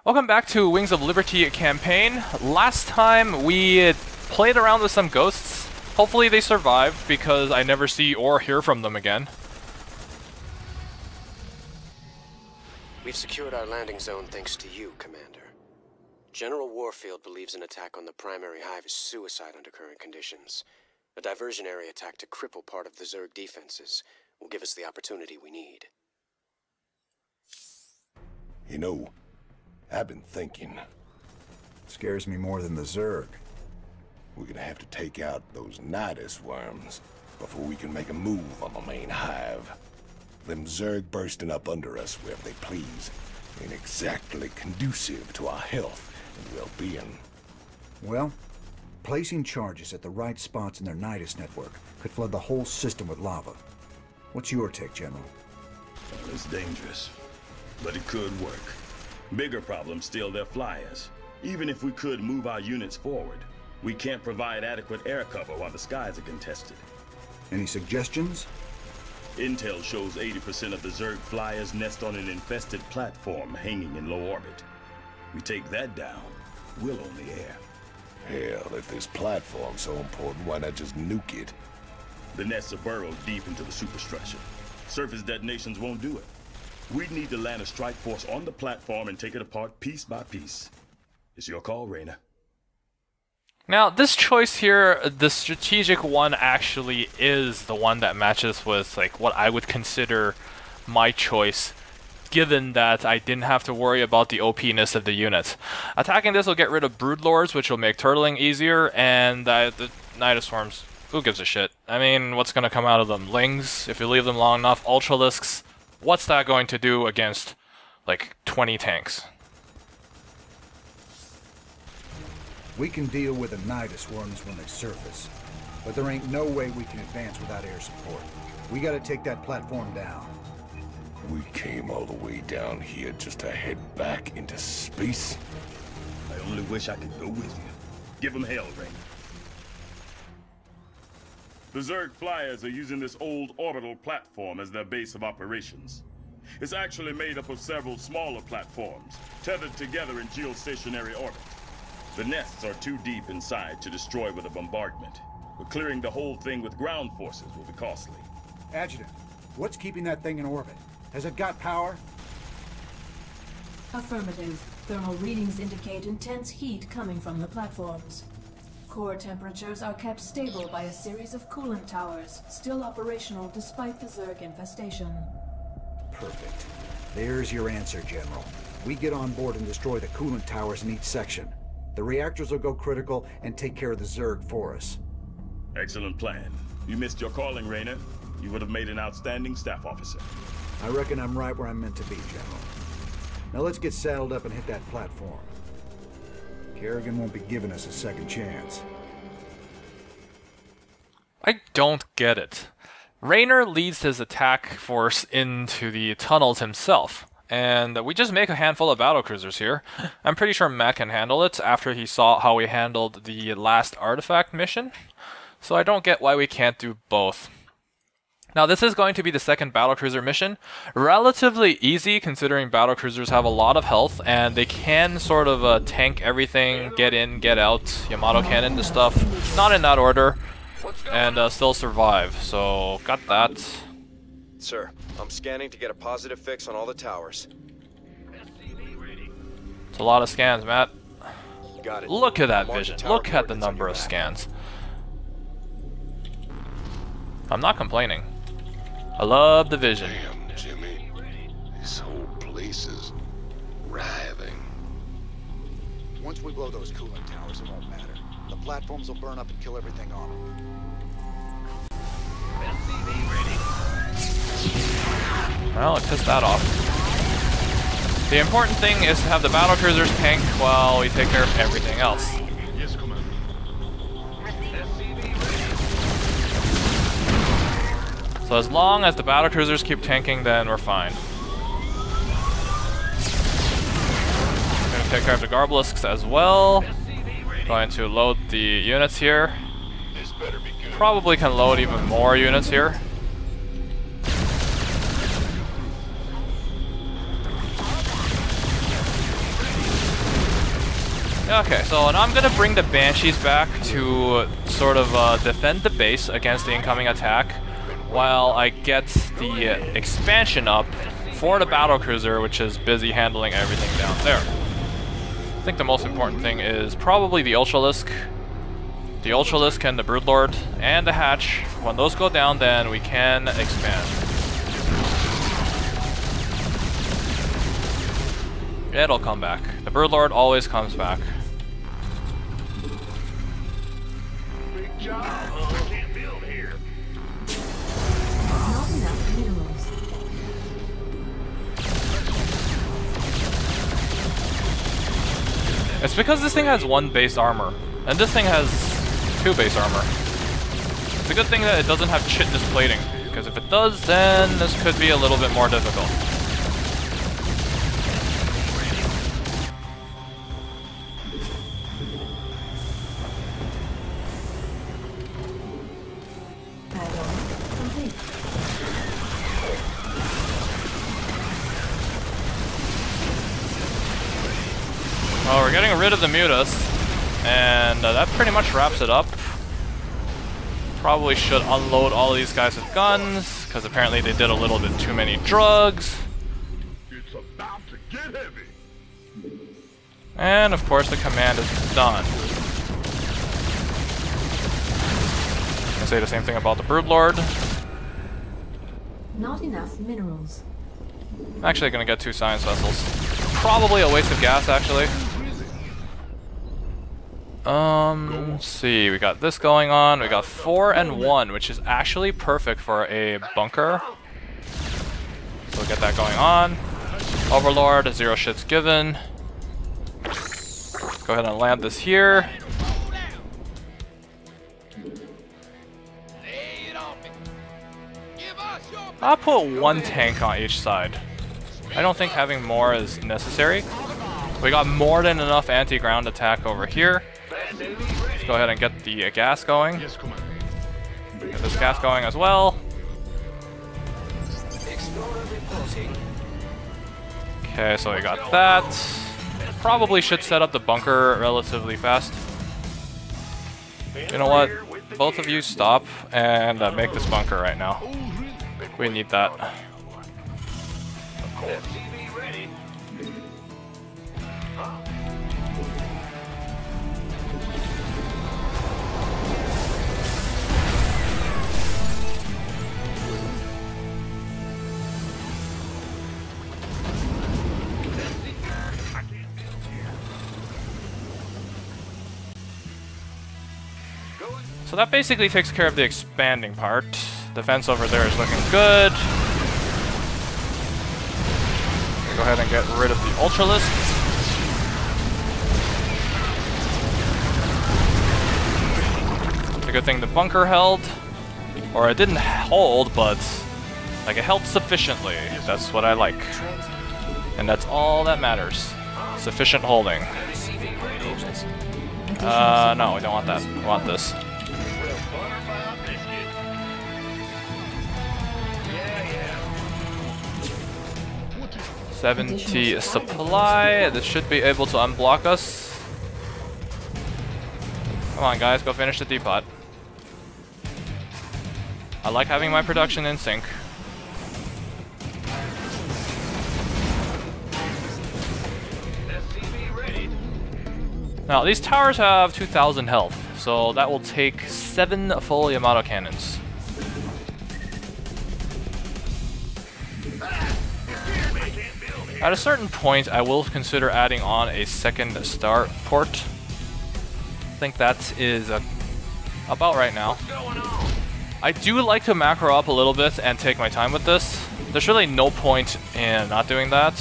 Welcome back to Wings of Liberty campaign. Last time we played around with some ghosts. Hopefully they survived because I never see or hear from them again. We've secured our landing zone thanks to you, Commander. General Warfield believes an attack on the primary hive is suicide under current conditions. A diversionary attack to cripple part of the Zerg defenses will give us the opportunity we need. You know, I've been thinking. Scares me more than the Zerg. We're gonna have to take out those Nidus worms before we can make a move on the main hive. Them Zerg bursting up under us wherever they please ain't exactly conducive to our health and well-being. Well, placing charges at the right spots in their Nidus network could flood the whole system with lava. What's your take, General? Well, it's dangerous, but it could work. Bigger problem still their flyers. Even if we could move our units forward, we can't provide adequate air cover while the skies are contested. Any suggestions? Intel shows 80% of the Zerg flyers nest on an infested platform hanging in low orbit. We take that down, we'll own the air. Hell, if this platform's so important, why not just nuke it? The nests are burrowed deep into the superstructure. Surface detonations won't do it. We'd need to land a strike force on the platform and take it apart piece by piece. It's your call, Reyna. Now, this choice here, the strategic one, actually is the one that matches with like what I would consider my choice, given that I didn't have to worry about the OP-ness of the unit. Attacking this will get rid of broodlords, which will make turtling easier, and the Nidus swarms, who gives a shit? I mean, what's going to come out of them? Lings, if you leave them long enough, ultralisks. What's that going to do against, like, 20 tanks? We can deal with the Nidus worms when they surface, but there ain't no way we can advance without air support. We gotta take that platform down. We came all the way down here just to head back into space? I only wish I could go with you. Give them hell, Reyna. The Zerg flyers are using this old orbital platform as their base of operations. It's actually made up of several smaller platforms, tethered together in geostationary orbit. The nests are too deep inside to destroy with a bombardment, but clearing the whole thing with ground forces will be costly. Adjutant, what's keeping that thing in orbit? Has it got power? Affirmative. Thermal readings indicate intense heat coming from the platforms. Core temperatures are kept stable by a series of coolant towers, still operational despite the Zerg infestation. Perfect. There's your answer, General. We get on board and destroy the coolant towers in each section. The reactors will go critical and take care of the Zerg for us. Excellent plan. You missed your calling, Reyna. You would have made an outstanding staff officer. I reckon I'm right where I'm meant to be, General. Now let's get saddled up and hit that platform. Kerrigan won't be giving us a second chance. I don't get it. Raynor leads his attack force into the tunnels himself, and we just make a handful of battlecruisers here. I'm pretty sure Matt can handle it after he saw how we handled the last artifact mission, so I don't get why we can't do both. Now, this is going to be the second battlecruiser mission. Relatively easy, considering battlecruisers have a lot of health, and they can sort of tank everything, get in, get out, Yamato cannon to stuff, not in that order, and still survive, so got that. Sir, I'm scanning to get a positive fix on all the towers. It's a lot of scans, Matt. Got it. Look at that Mark the vision, tower look at the coordinates on number your of map. scans. I'm not complaining. I love the vision. Damn, Jimmy. This whole place is writhing. Once we blow those coolant towers, it won't matter. The platforms will burn up and kill everything on them. Well, it pissed that off. The important thing is to have the battlecruisers tank while we take care of everything else. Yes, Commander. So as long as the battlecruisers keep tanking, then we're fine. Gonna take care of the Garbelisks as well. Going to load the units here. This better be good. Probably can load even more units here. Okay, so now I'm gonna bring the Banshees back to sort of defend the base against the incoming attack, while I get the expansion up for the Battlecruiser, which is busy handling everything down there. I think the most important thing is probably the Ultralisk. The Ultralisk and the Broodlord and the Hatch. When those go down, then we can expand. It'll come back. The Broodlord always comes back. Big job, huh? Can't build here. Not enough minerals. It's because this thing has 1 base armor, and this thing has 2 base armor. It's a good thing that it doesn't have chitness plating, because if it does, then this could be a little bit more difficult. Add-on complete. Well, we're getting rid of the Mutas, and that pretty much wraps it up. Probably should unload all of these guys with guns, because apparently they did a little bit too many drugs. It's about to get heavy. And of course the command is done. I can say the same thing about the Broodlord. Not enough minerals. I'm actually gonna get 2 science vessels. Probably a waste of gas, actually. Let's see, we got this going on. We got 4 and 1, which is actually perfect for a bunker. So we'll get that going on. Overlord, 0 shits given. Go ahead and land this here. I'll put 1 tank on each side. I don't think having more is necessary. We got more than enough anti-ground attack over here. Let's go ahead and get the gas going. Get this gas going as well. Okay, so we got that. Probably should set up the bunker relatively fast. You know what? Both of you stop and make this bunker right now. We need that. So that basically takes care of the expanding part. The fence over there is looking good. Go ahead and get rid of the Ultralisk. It's a good thing the bunker held. Or it didn't hold, but like it held sufficiently. That's what I like. And that's all that matters. Sufficient holding. No, we don't want that. We want this. 70 supply. This should be able to unblock us. Come on, guys, go finish the depot. I like having my production in sync. Now, these towers have 2,000 health, so that will take 7 full Yamato cannons. At a certain point, I will consider adding on a second star port. I think that is about right now. I do like to macro up a little bit and take my time with this. There's really no point in not doing that.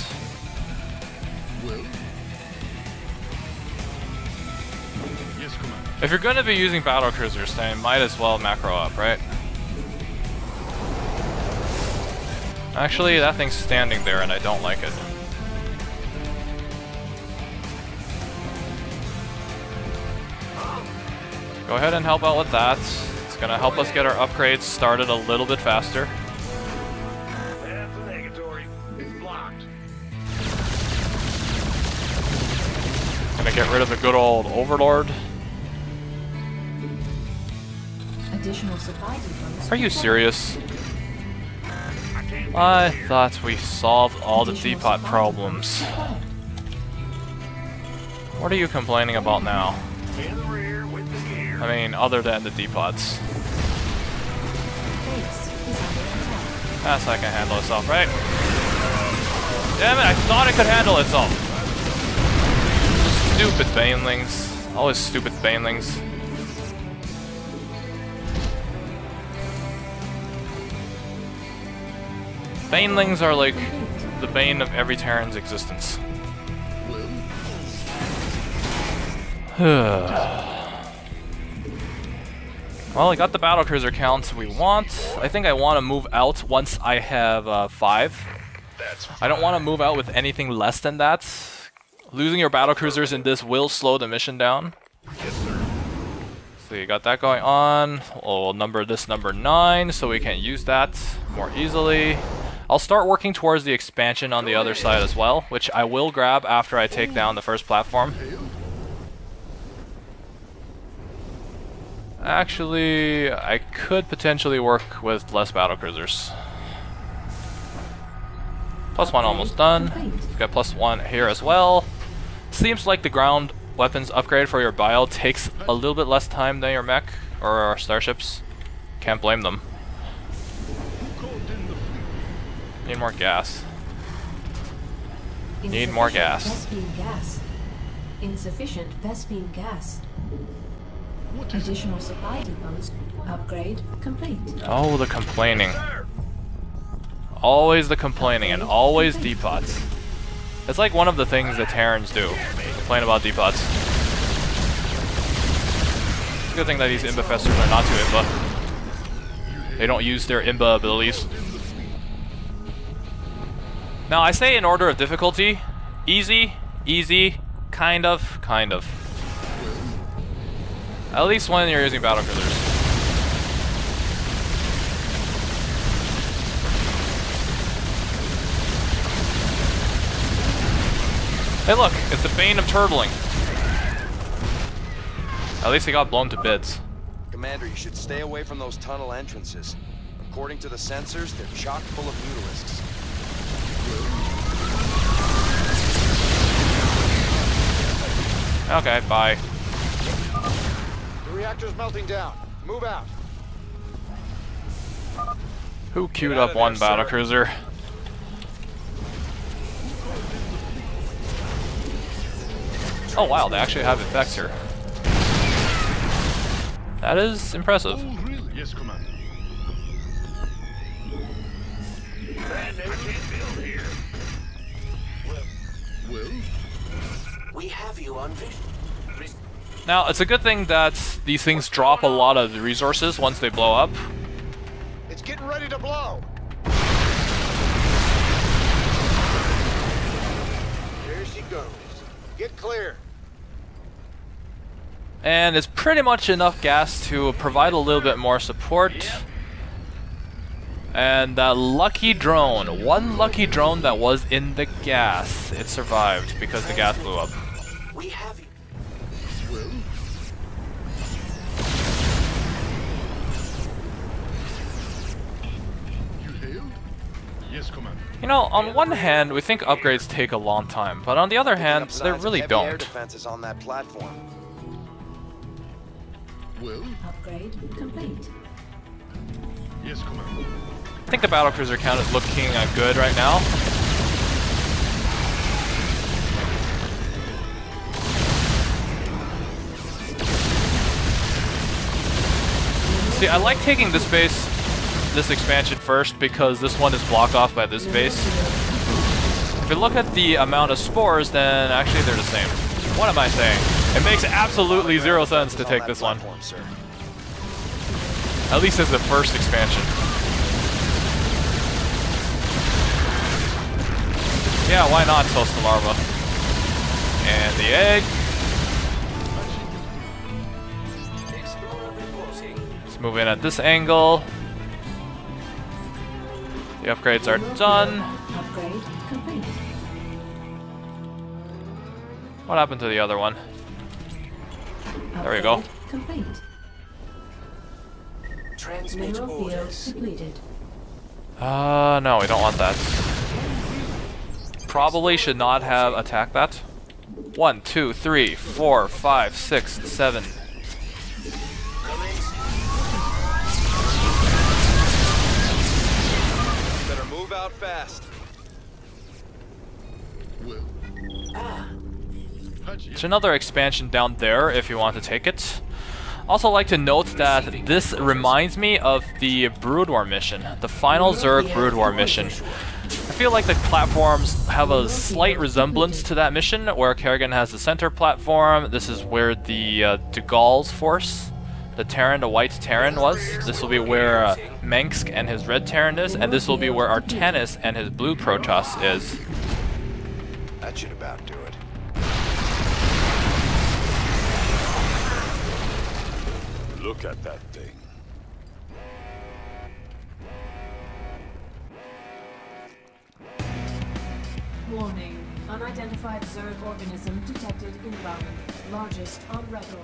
If you're going to be using Battlecruisers, then you might as well macro up, right? Actually, that thing's standing there and I don't like it. Go ahead and help out with that. It's gonna help us get our upgrades started a little bit faster. That's a negatory. It's blocked. gonna get rid of the good old Overlord. Additional supply depots. Are you serious? I thought we solved all the depot problems. What are you complaining about now? In the rear with the gear. I mean, other than the depots. Base is under attack. That's how I can handle itself, right? Damn it, I thought it could handle itself. Stupid banelings. Always stupid banelings. Banelings are like the bane of every Terran's existence. Well, I got the battlecruiser count we want. I think I want to move out once I have 5. I don't want to move out with anything less than that. Losing your battlecruisers in this will slow the mission down. So you got that going on. We'll number this number 9 so we can use that more easily. I'll start working towards the expansion on the other side as well, which I will grab after I take down the first platform. Actually, I could potentially work with less battlecruisers. +1 almost done. We've got +1 here as well. Seems like the ground weapons upgrade for your bio takes a little bit less time than your mech or our starships. Can't blame them. Need more gas. Need more gas. Vespene gas. Insufficient Vespene gas. Additional supply depots. Upgrade complete. Oh, the complaining. Always the complaining and always depots. It's like one of the things that Terrans do. Complain about depots. It's a good thing that these Imbafesters are not too Imba. They don't use their Imba abilities. Now, I say in order of difficulty, easy, easy, kind of. At least when you're using battlecruisers. Hey look, it's the bane of turtling. At least he got blown to bits. Commander, you should stay away from those tunnel entrances. According to the sensors, they're chock full of mutalisks. Okay, bye. The reactor's melting down. Move out. Who queued up one battlecruiser? Oh wow, they actually have effects here. That is impressive. Oh, really? Yes, Commander. Man, they can't build here. Well? We have you on vision. Now, it's a good thing that these things drop a lot of resources once they blow up. It's getting ready to blow. There she goes. Get clear. And it's pretty much enough gas to provide a little bit more support. And that lucky drone, one lucky drone that was in the gas, it survived because the gas blew up. We have you. Yes, Commander. You know, on one hand, we think upgrades take a long time, but on the other hand, they really Air don't. defenses on that platform. Well? Upgrade complete. Yes, Commander. I think the battlecruiser count is looking good right now. See, I like taking this base, this expansion first, because this one is blocked off by this base. If you look at the amount of spores, then actually they're the same. What am I saying? It makes absolutely zero sense to take this one. At least as the first expansion. Yeah, why not toast the larva? And the egg. Let's move in at this angle. The upgrades are done. Upgrade complete. What happened to the other one? There we go. Complete. Transmit Mineral field orders. completed. No, we don't want that. Probably should not have attacked that. 1, 2, 3, 4, 5, 6, 7. Better move out fast. There's another expansion down there if you want to take it. Also like to note that this reminds me of the Brood War mission, the final Zerg Brood War mission. I feel like the platforms have a slight resemblance to that mission, where Kerrigan has the center platform. This is where the gglords force, the Terran, the white Terran was. This will be where Mengsk and his red Terran is, and this will be where Artanis and his blue Protoss is. That should about do it. Look at that thing. Warning. Unidentified Zerg organism detected inbound. Largest on record.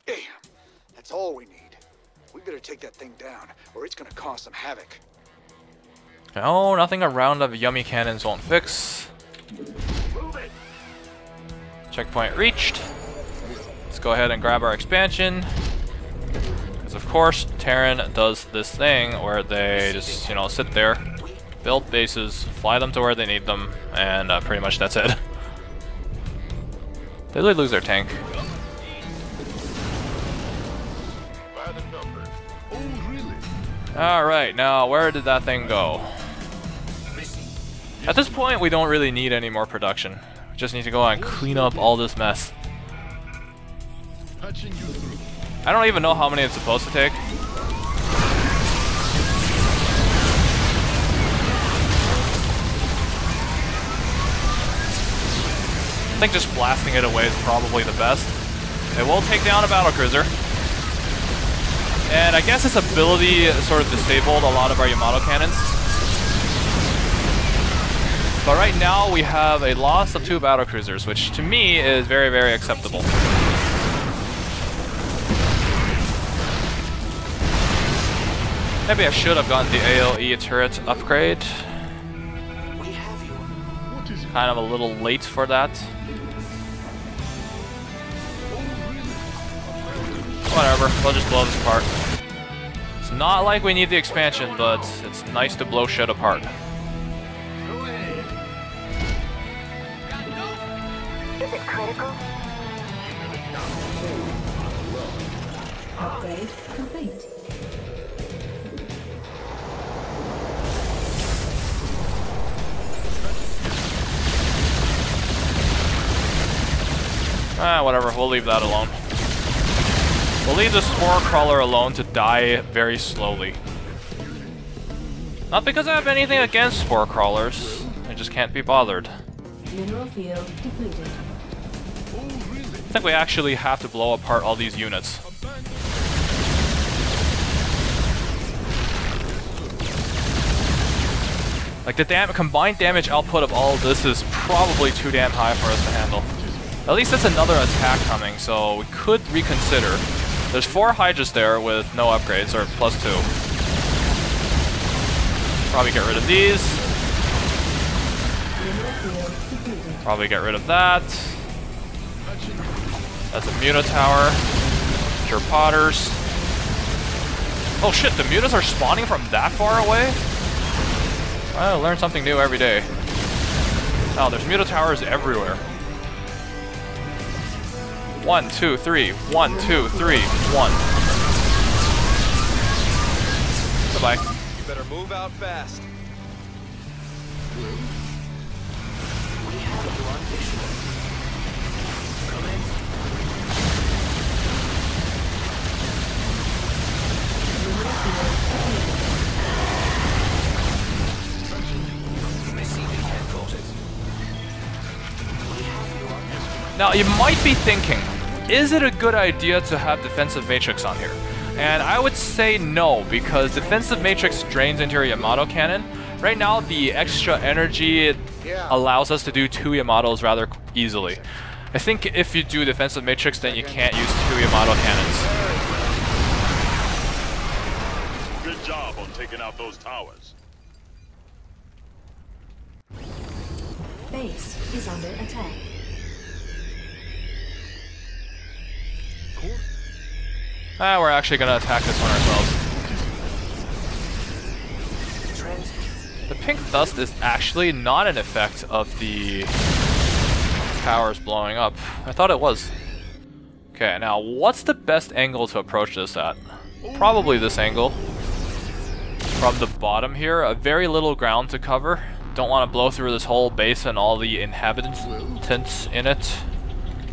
Damn. That's all we need. We better take that thing down, or it's gonna cause some havoc. No, nothing a round of yummy cannons won't fix. Move it. Checkpoint reached. Let's go ahead and grab our expansion. Because of course, Terran does this thing where they just, you know, sit there, build bases, fly them to where they need them, and pretty much that's it. They did lose their tank. By the number. Oh, really? Alright, now where did that thing go? At this point, we don't really need any more production. We just need to go and clean up all this mess. Patching you through. I don't even know how many it's supposed to take. I think just blasting it away is probably the best. It will take down a Battlecruiser. And I guess its ability sort of disabled a lot of our Yamato cannons. But right now we have a loss of 2 Battlecruisers, which to me is very, very acceptable. Maybe I should have gotten the AOE turret upgrade. Kind of a little late for that. Whatever, we'll just blow this apart. It's not like we need the expansion, but it's nice to blow shit apart. Go ahead. Is it critical? Upgrade complete. Whatever, we'll leave that alone. We'll leave the Spore Crawler alone to die very slowly. Not because I have anything against Spore Crawlers, I just can't be bothered. Mineral field depleted. I think we actually have to blow apart all these units. Like, the combined damage output of all of this is probably too damn high for us to handle. At least it's another attack coming, so we could reconsider. There's 4 Hydras there with no upgrades, or +2. Probably get rid of these. Probably get rid of that. That's a Muta Tower. Cure Potters. Oh shit, the Mutas are spawning from that far away? I learn something new every day. Oh, there's Muta Towers everywhere. 1, 2, 3. 1, 2, 3. 1. Goodbye. You better move out fast. Now, you might be thinking, is it a good idea to have Defensive Matrix on here? And I would say no, because Defensive Matrix drains into your Yamato cannon, Right now, the extra energy allows us to do 2 Yamatos rather easily. I think if you do defensive matrix, then you can't use 2 Yamato cannons. Good job on taking out those towers. Base is under attack. We're actually gonna attack this one ourselves. The pink dust is actually not an effect of the towers blowing up. I thought it was. Okay, now what's the best angle to approach this at? Probably this angle. From the bottom here, a very little ground to cover. Don't want to blow through this whole base and all the inhabitants in it.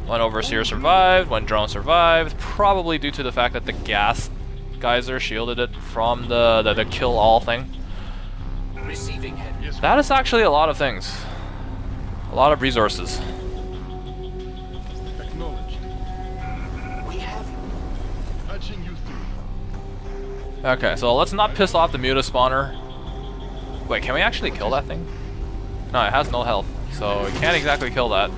One overseer survived, one drone survived, probably due to the fact that the gas geyser shielded it from the kill all thing. That is actually a lot of things. A lot of resources. Okay, so let's not piss off the Muta spawner. Wait, can we actually kill that thing? No, it has no health, so we can't exactly kill that.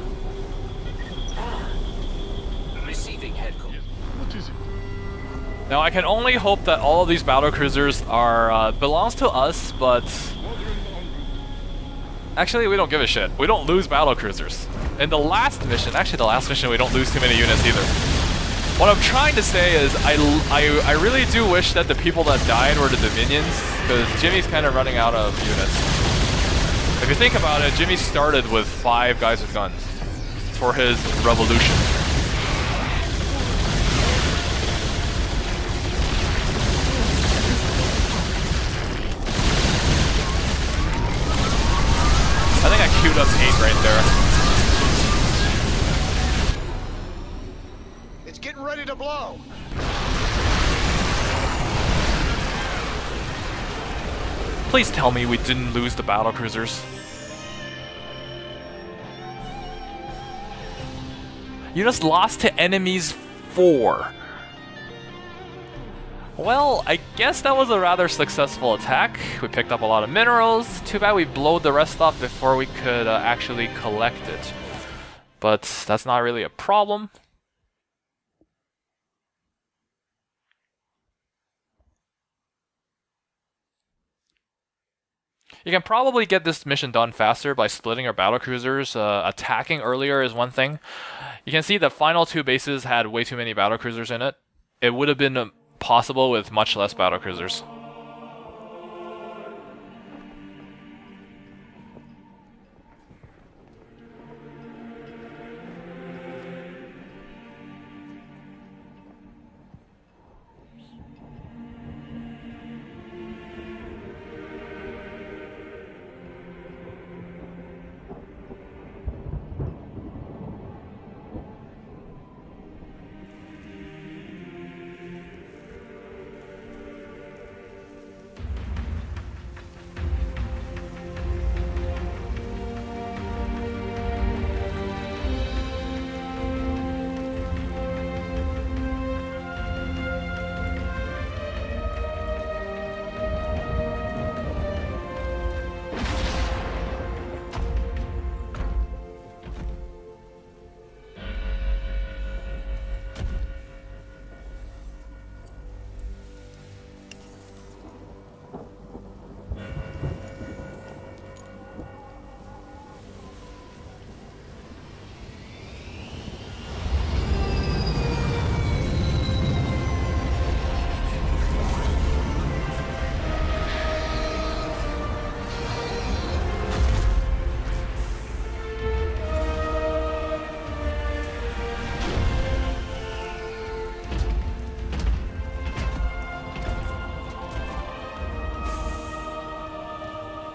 Now I can only hope that all of these battlecruisers are belongs to us, but actually we don't give a shit. We don't lose battlecruisers. In the last mission, actually the last mission, we don't lose too many units either. What I'm trying to say is I really do wish that the people that died were the Dominions, because Jimmy's kind of running out of units. If you think about it, Jimmy started with 5 guys with guns for his revolution. I think I queued up 8 right there. It's getting ready to blow. Please tell me we didn't lose the battlecruisers. You just lost to enemies 4. Well, I guess that was a rather successful attack. We picked up a lot of minerals. Too bad we blowed the rest up before we could actually collect it. But that's not really a problem. You can probably get this mission done faster by splitting our battlecruisers. Attacking earlier is one thing. You can see the final 2 bases had way too many battlecruisers in it. It would have been possible with much less battlecruisers.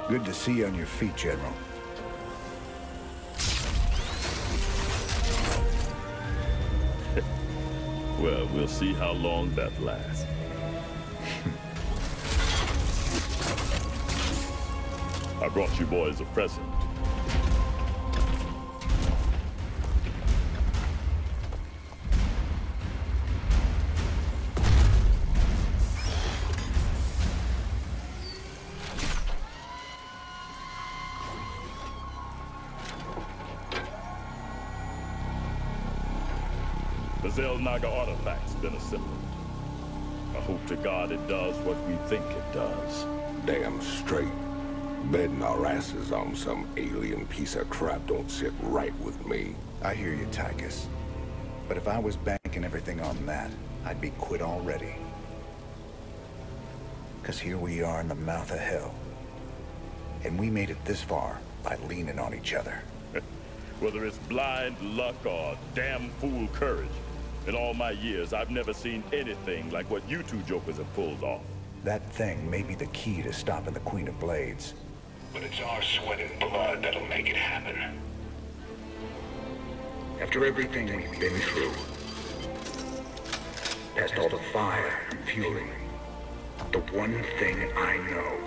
Good to see you on your feet, General. Well, we'll see how long that lasts. I brought you boys a present. The Zelnaga artifact's been assembled. I hope to God it does what we think it does. Damn straight. Betting our asses on some alien piece of crap don't sit right with me. I hear you, Tychus. But if I was banking everything on that, I'd be quit already. Because here we are in the mouth of hell. And we made it this far by leaning on each other. Whether it's blind luck or damn fool courage, in all my years, I've never seen anything like what you two jokers have pulled off. That thing may be the key to stopping the Queen of Blades. But it's our sweat and blood that'll make it happen. After everything we've been through, past all the fire and fury, the one thing I know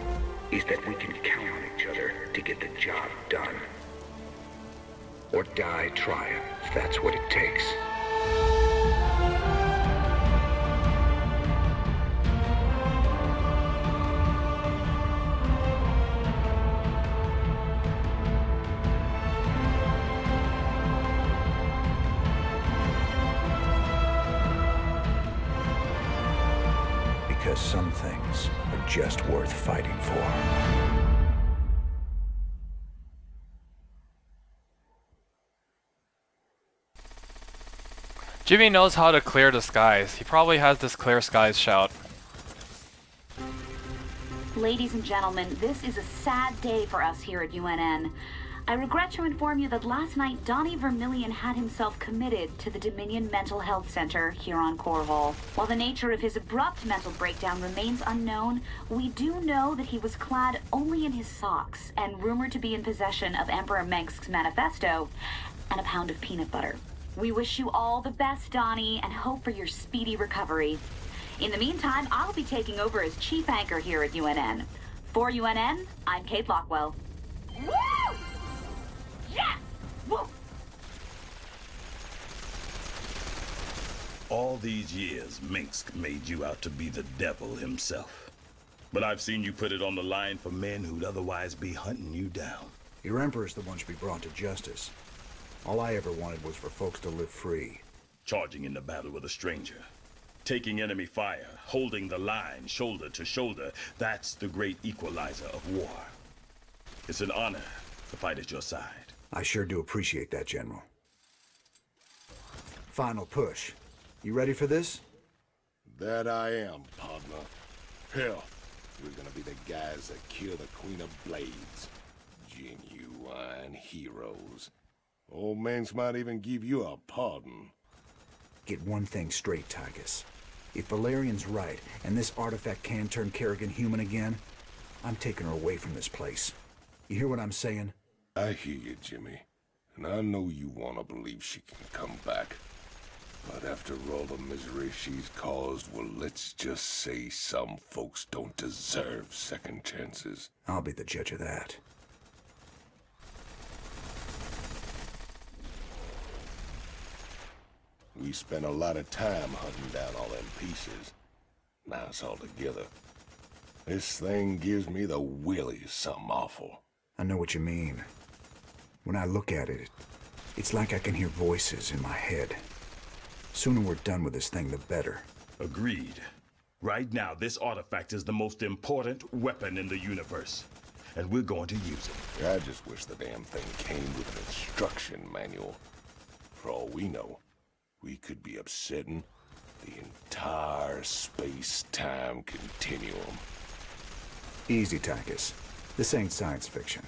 is that we can count on each other to get the job done. Or die trying, if that's what it takes. Because some things are just worth fighting for. Jimmy knows how to clear the skies. He probably has this clear skies shout. Ladies and gentlemen, this is a sad day for us here at UNN. I regret to inform you that last night Donnie Vermillion had himself committed to the Dominion Mental Health Center here on Corhole. While the nature of his abrupt mental breakdown remains unknown, we do know that he was clad only in his socks and rumored to be in possession of Emperor Mengsk's manifesto and a pound of peanut butter. We wish you all the best, Donnie, and hope for your speedy recovery. In the meantime, I'll be taking over as chief anchor here at UNN. For UNN, I'm Kate Lockwell. Woo! Yes! Woo! All these years, Mengsk made you out to be the devil himself. But I've seen you put it on the line for men who'd otherwise be hunting you down. Your Emperor's the one should be brought to justice. All I ever wanted was for folks to live free. Charging into battle with a stranger. Taking enemy fire, holding the line shoulder to shoulder. That's the great equalizer of war. It's an honor to fight at your side. I sure do appreciate that, General. Final push. You ready for this? That I am, partner. Hell, we're gonna be the guys that kill the Queen of Blades. Genuine heroes. Old Mengsk might even give you a pardon. Get one thing straight, Tychus. If Valerian's right, and this artifact can turn Kerrigan human again, I'm taking her away from this place. You hear what I'm saying? I hear you, Jimmy. And I know you want to believe she can come back. But after all the misery she's caused, well, let's just say some folks don't deserve second chances. I'll be the judge of that. We spent a lot of time hunting down all them pieces. Now it's all together. This thing gives me the willies something awful. I know what you mean. When I look at it, it's like I can hear voices in my head. Sooner we're done with this thing, the better. Agreed. Right now, this artifact is the most important weapon in the universe. And we're going to use it. I just wish the damn thing came with an instruction manual. For all we know, we could be upsetting the entire space-time continuum. Easy, Tychus. This ain't science fiction.